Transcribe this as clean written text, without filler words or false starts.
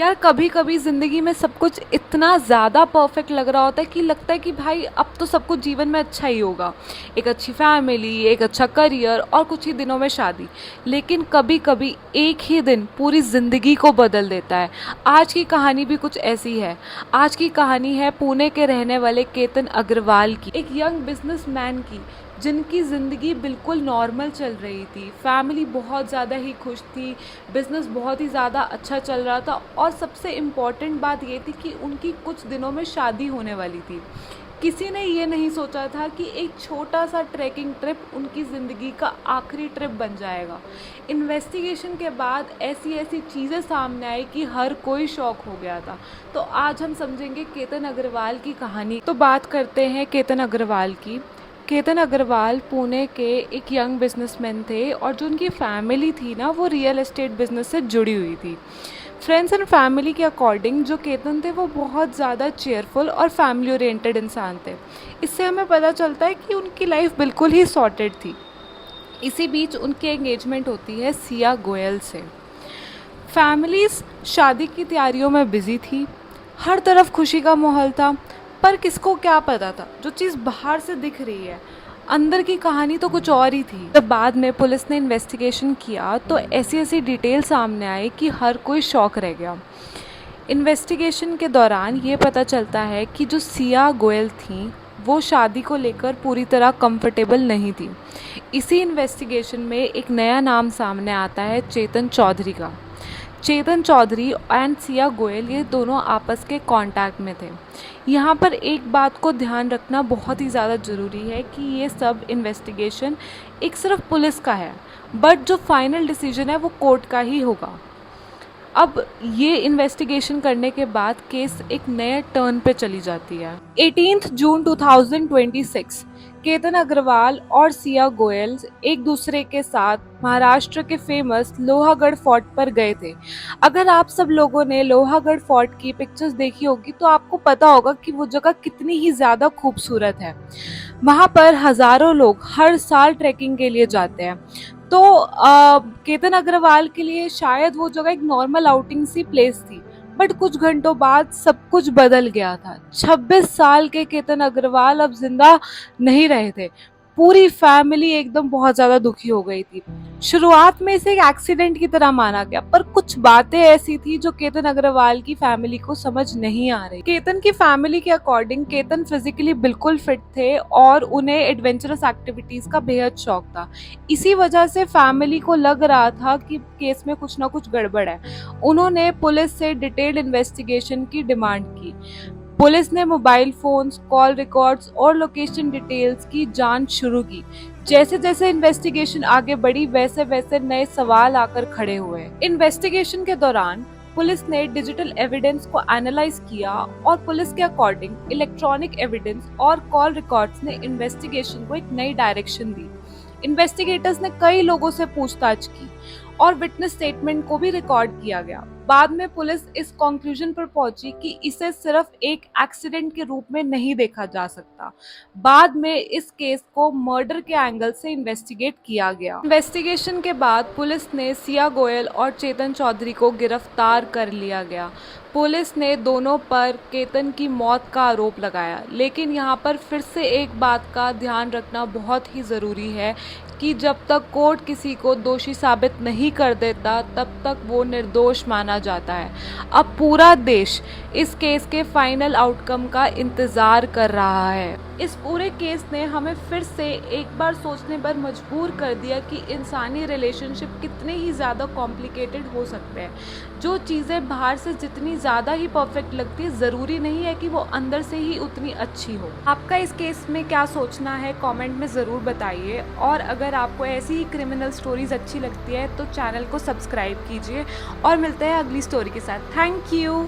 यार कभी कभी ज़िंदगी में सब कुछ इतना ज़्यादा परफेक्ट लग रहा होता है कि लगता है कि भाई अब तो सब कुछ जीवन में अच्छा ही होगा। एक अच्छी फैमिली, एक अच्छा करियर और कुछ ही दिनों में शादी। लेकिन कभी कभी एक ही दिन पूरी ज़िंदगी को बदल देता है। आज की कहानी भी कुछ ऐसी है। आज की कहानी है पुणे के रहने वाले केतन अग्रवाल की, एक यंग बिजनेसमैन की, जिनकी ज़िंदगी बिल्कुल नॉर्मल चल रही थी। फैमिली बहुत ज़्यादा ही खुश थी, बिज़नेस बहुत ही ज़्यादा अच्छा चल रहा था और सबसे इम्पॉर्टेंट बात ये थी कि उनकी कुछ दिनों में शादी होने वाली थी। किसी ने ये नहीं सोचा था कि एक छोटा सा ट्रैकिंग ट्रिप उनकी ज़िंदगी का आखिरी ट्रिप बन जाएगा। इन्वेस्टिगेशन के बाद ऐसी ऐसी चीज़ें सामने आई कि हर कोई शॉक हो गया था। तो आज हम समझेंगे केतन अग्रवाल की कहानी। तो बात करते हैं केतन अग्रवाल की। केतन अग्रवाल पुणे के एक यंग बिजनेसमैन थे और जो उनकी फैमिली थी ना, वो रियल एस्टेट बिजनेस से जुड़ी हुई थी। फ्रेंड्स एंड फैमिली के अकॉर्डिंग जो केतन थे वो बहुत ज़्यादा चेयरफुल और फैमिली ओरिएंटेड इंसान थे। इससे हमें पता चलता है कि उनकी लाइफ बिल्कुल ही सॉर्टेड थी। इसी बीच उनकी एंगेजमेंट होती है सिया गोयल से। फैमिलीज शादी की तैयारियों में बिजी थी। हर तरफ खुशी का माहौल था। पर किसको क्या पता था, जो चीज़ बाहर से दिख रही है, अंदर की कहानी तो कुछ और ही थी। जब बाद में पुलिस ने इन्वेस्टिगेशन किया तो ऐसी ऐसी डिटेल सामने आई कि हर कोई शॉक रह गया। इन्वेस्टिगेशन के दौरान ये पता चलता है कि जो सिया गोयल थी वो शादी को लेकर पूरी तरह कंफर्टेबल नहीं थी। इसी इन्वेस्टिगेशन में एक नया नाम सामने आता है, चेतन चौधरी का। चेतन चौधरी एंड सिया गोयल ये दोनों आपस के कांटेक्ट में थे। यहाँ पर एक बात को ध्यान रखना बहुत ही ज़्यादा ज़रूरी है कि ये सब इन्वेस्टिगेशन एक सिर्फ पुलिस का है, बट जो फाइनल डिसीजन है वो कोर्ट का ही होगा। अब ये इन्वेस्टिगेशन करने के बाद केस एक नए टर्न पे चली जाती है। 18 जून 2026 केतन अग्रवाल और सिया गोयल एक दूसरे के साथ महाराष्ट्र के फेमस लोहागढ़ फोर्ट पर गए थे। अगर आप सब लोगों ने लोहागढ़ फोर्ट की पिक्चर्स देखी होगी तो आपको पता होगा कि वो जगह कितनी ही ज़्यादा खूबसूरत है। वहाँ पर हज़ारों लोग हर साल ट्रैकिंग के लिए जाते हैं। तो केतन अग्रवाल के लिए शायद वो जगह एक नॉर्मल आउटिंग सी प्लेस थी, बट कुछ घंटों बाद सब कुछ बदल गया था। 26 साल के केतन अग्रवाल अब जिंदा नहीं रहे थे। पूरी फैमिली एकदम बहुत ज़्यादा दुखी हो गई थी। शुरुआत में इसे एक एक्सीडेंट की तरह माना गया, पर कुछ बातें ऐसी थी जो केतन अग्रवाल की फैमिली को समझ नहीं आ रही। केतन की फैमिली के अकॉर्डिंग केतन फिजिकली बिल्कुल फिट थे और उन्हें एडवेंचरस एक्टिविटीज का बेहद शौक था। इसी वजह से फैमिली को लग रहा था कि केस में कुछ ना कुछ गड़बड़ है। उन्होंने पुलिस से डिटेल्ड इन्वेस्टिगेशन की डिमांड की। पुलिस ने मोबाइल फोन्स, कॉल रिकॉर्ड्स और लोकेशन डिटेल्स की जांच शुरू की। जैसे जैसे इन्वेस्टिगेशन आगे बढ़ी वैसे वैसे नए सवाल आकर खड़े हुए। इन्वेस्टिगेशन के दौरान पुलिस ने डिजिटल एविडेंस को एनालाइज किया और पुलिस के अकॉर्डिंग इलेक्ट्रॉनिक एविडेंस और कॉल रिकॉर्ड्स ने इन्वेस्टिगेशन को एक नई डायरेक्शन दी। इन्वेस्टिगेटर्स ने कई लोगों से पूछताछ की और विटनेस स्टेटमेंट को भी रिकॉर्ड किया गया। बाद में पुलिस इस कंक्लूजन पर पहुंची कि इसे सिर्फ एक एक्सीडेंट के रूप में नहीं देखा जा सकता। बाद में इस केस को मर्डर के एंगल से इन्वेस्टिगेट किया गया। इन्वेस्टिगेशन के बाद पुलिस ने सिया गोयल और चेतन चौधरी को गिरफ्तार कर लिया गया। पुलिस ने दोनों पर केतन की मौत का आरोप लगाया, लेकिन यहाँ पर फिर से एक बात का ध्यान रखना बहुत ही ज़रूरी है कि जब तक कोर्ट किसी को दोषी साबित नहीं कर देता तब तक वो निर्दोष माना जाता है। अब पूरा देश इस केस के फाइनल आउटकम का इंतज़ार कर रहा है। इस पूरे केस ने हमें फिर से एक बार सोचने पर मजबूर कर दिया कि इंसानी रिलेशनशिप कितने ही ज़्यादा कॉम्प्लिकेटेड हो सकते हैं। जो चीज़ें बाहर से जितनी ज़्यादा ही परफेक्ट लगती है, ज़रूरी नहीं है कि वो अंदर से ही उतनी अच्छी हो। आपका इस केस में क्या सोचना है कमेंट में ज़रूर बताइए, और अगर आपको ऐसी ही क्रिमिनल स्टोरीज अच्छी लगती है तो चैनल को सब्सक्राइब कीजिए और मिलते हैं अगली स्टोरी के साथ। Thank you.